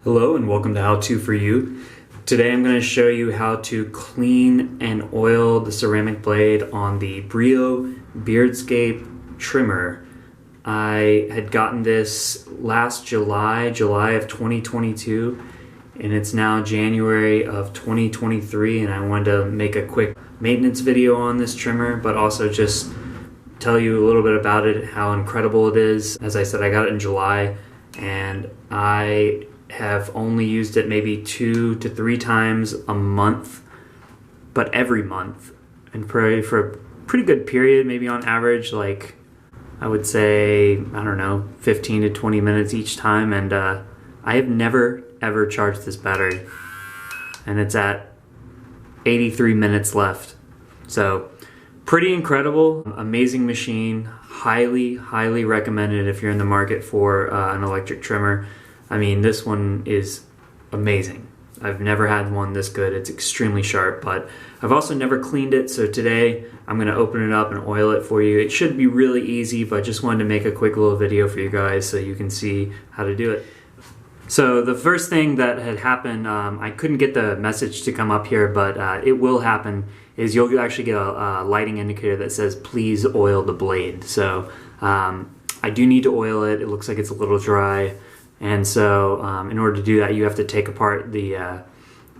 Hello and welcome to How To For You. Today I'm going to show you how to clean and oil the ceramic blade on the Brio Beardscape trimmer. I had gotten this last July of 2022, and it's now January of 2023, and I wanted to make a quick maintenance video on this trimmer, but also just tell you a little bit about it, how incredible it is. As I said, I got it in July, and I have only used it maybe 2 to 3 times a month, but every month, and for a pretty good period, maybe on average, like I would say, I don't know, 15 to 20 minutes each time. And I have never ever charged this battery, and it's at 83 minutes left. So pretty incredible, amazing machine. Highly recommended if you're in the market for an electric trimmer. I mean, this one is amazing. I've never had one this good. It's extremely sharp, but I've also never cleaned it, so today I'm going to open it up and oil it for you. It should be really easy, but just wanted to make a quick little video for you guys so you can see how to do it. So the first thing that had happened, I couldn't get the message to come up here, but it will happen, is you'll actually get a lighting indicator that says please oil the blade. So I do need to oil it. It looks like it's a little dry. And so in order to do that, you have to take apart the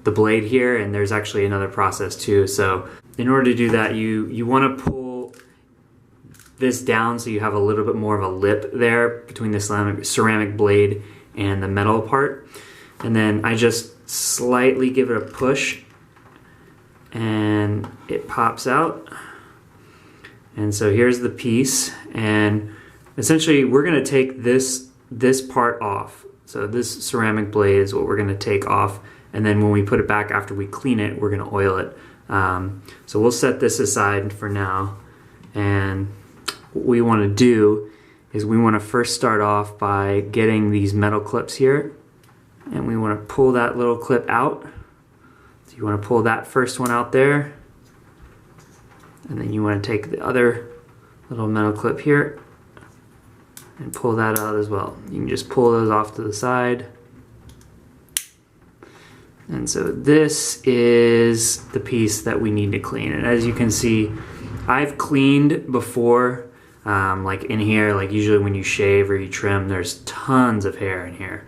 blade here, and there's actually another process too. So in order to do that, you want to pull this down so you have a little bit more of a lip there between the ceramic blade and the metal part. And then I just slightly give it a push, and it pops out. And so here's the piece, and essentially we're going to take this part off. So this ceramic blade is what we're going to take off, and then when we put it back after we clean it, we're going to oil it. So we'll set this aside for now, and what we want to do is we want to first start off by getting these metal clips here, and we want to pull that little clip out. So you want to pull that first one out there, and then you want to take the other little metal clip here and pull that out as well. You can just pull those off to the side. And so this is the piece that we need to clean. And as you can see, I've cleaned before, like in here, like usually when you shave or you trim, there's tons of hair in here.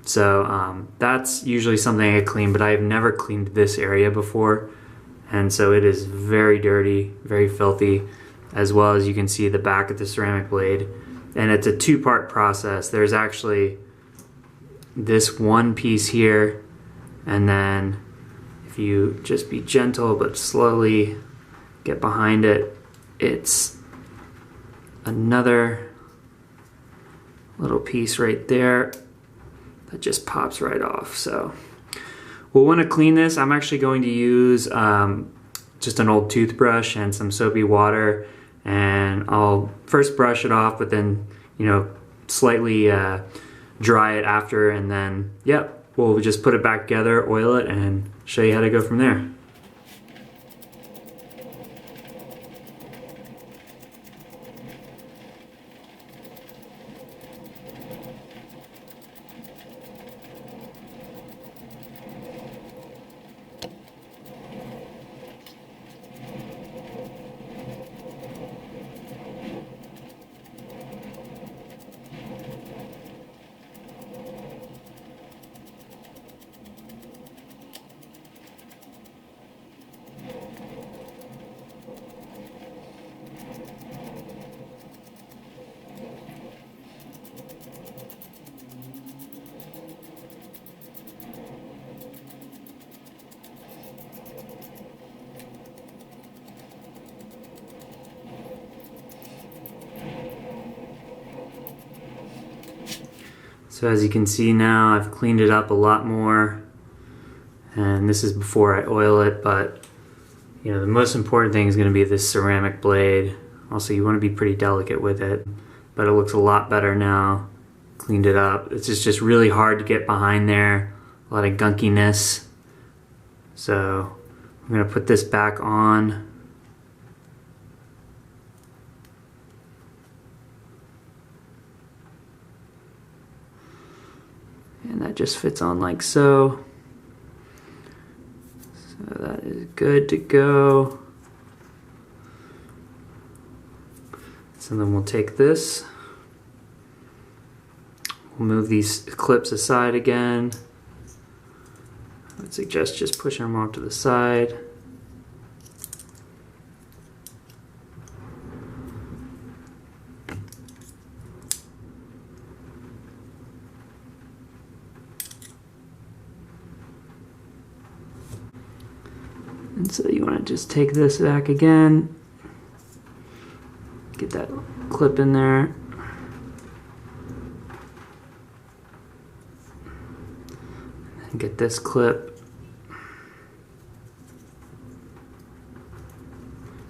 So that's usually something I clean, but I've never cleaned this area before. And so it is very dirty, very filthy, as well as you can see the back of the ceramic blade. And it's a two-part process. There's actually this one piece here, and then if you just be gentle but slowly get behind it, it's another little piece right there that just pops right off. So we'll want to clean this. I'm actually going to use just an old toothbrush and some soapy water, and I'll first brush it off, but then, you know, slightly dry it after, and then, yep, we'll just put it back together, oil it, and show you how to go from there. So as you can see now, I've cleaned it up a lot more, and this is before I oil it, but you know, the most important thing is going to be this ceramic blade. Also, you want to be pretty delicate with it, but it looks a lot better now. Cleaned it up. It's just really hard to get behind there, a lot of gunkiness. So I'm going to put this back on. And that just fits on like so. So that is good to go. So then we'll take this. We'll move these clips aside again. I would suggest just pushing them off to the side. And so you want to just take this back again, get that clip in there. And get this clip.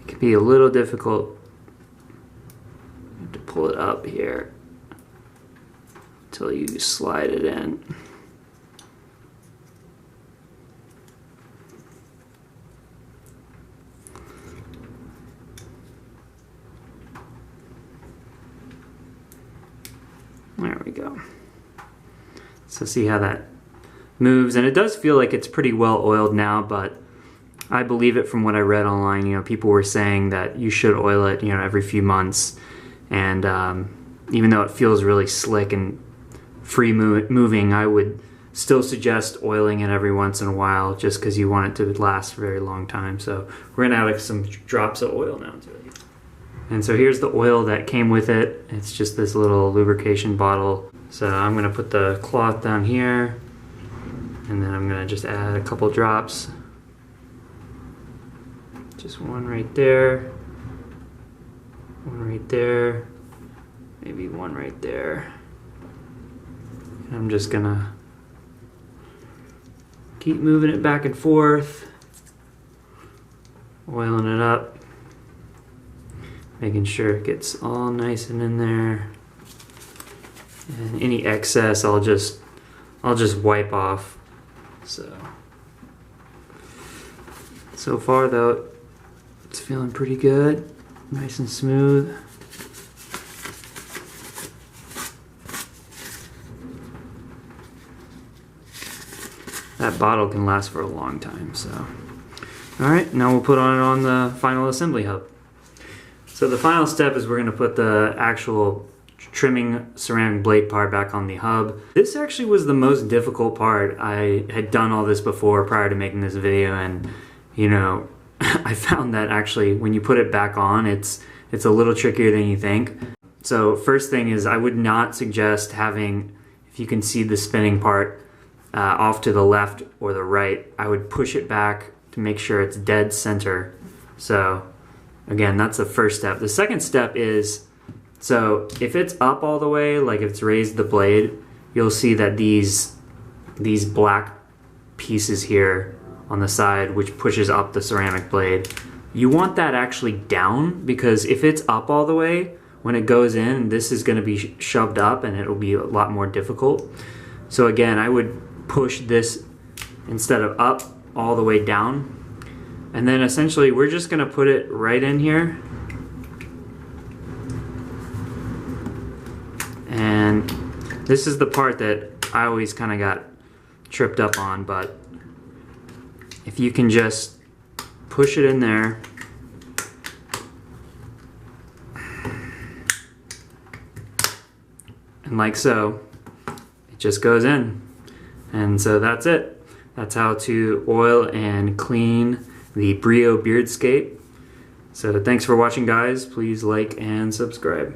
It can be a little difficult. You have to pull it up here until you slide it in. There we go. So see how that moves, and it does feel like it's pretty well oiled now, but I believe it from what I read online. You know, people were saying that you should oil it, you know, every few months, and even though it feels really slick and free moving, I would still suggest oiling it every once in a while, just because you want it to last a very long time. So we're gonna add some drops of oil now to it. And so here's the oil that came with it. It's just this little lubrication bottle. So I'm gonna put the cloth down here, and then I'm gonna just add a couple drops. Just one right there, one right there, maybe one right there. And I'm just gonna keep moving it back and forth, oiling it up, making sure it gets all nice and in there. And any excess I'll just wipe off. So far though, it's feeling pretty good, nice and smooth. That bottle can last for a long time. So all right, now we'll put on the final assembly hub. So the final step is we're going to put the actual trimming ceramic blade part back on the hub. This actually was the most difficult part. I had done all this before prior to making this video, and you know, I found that actually when you put it back on, it's a little trickier than you think. So first thing is, I would not suggest having, if you can see the spinning part off to the left or the right, I would push it back to make sure it's dead center. So again, that's the first step. The second step is, so if it's up all the way, like if it's raised the blade, you'll see that these black pieces here on the side, which pushes up the ceramic blade, you want that actually down, because if it's up all the way, when it goes in, this is going to be shoved up and it'll be a lot more difficult. So again, I would push this instead of up all the way down. And then essentially we're just going to put it right in here. And this is the part that I always kind of got tripped up on, but if you can just push it in there, and like so, it just goes in. And so that's it. That's how to oil and clean the Brio Beardscape. So thanks for watching, guys. Please like and subscribe.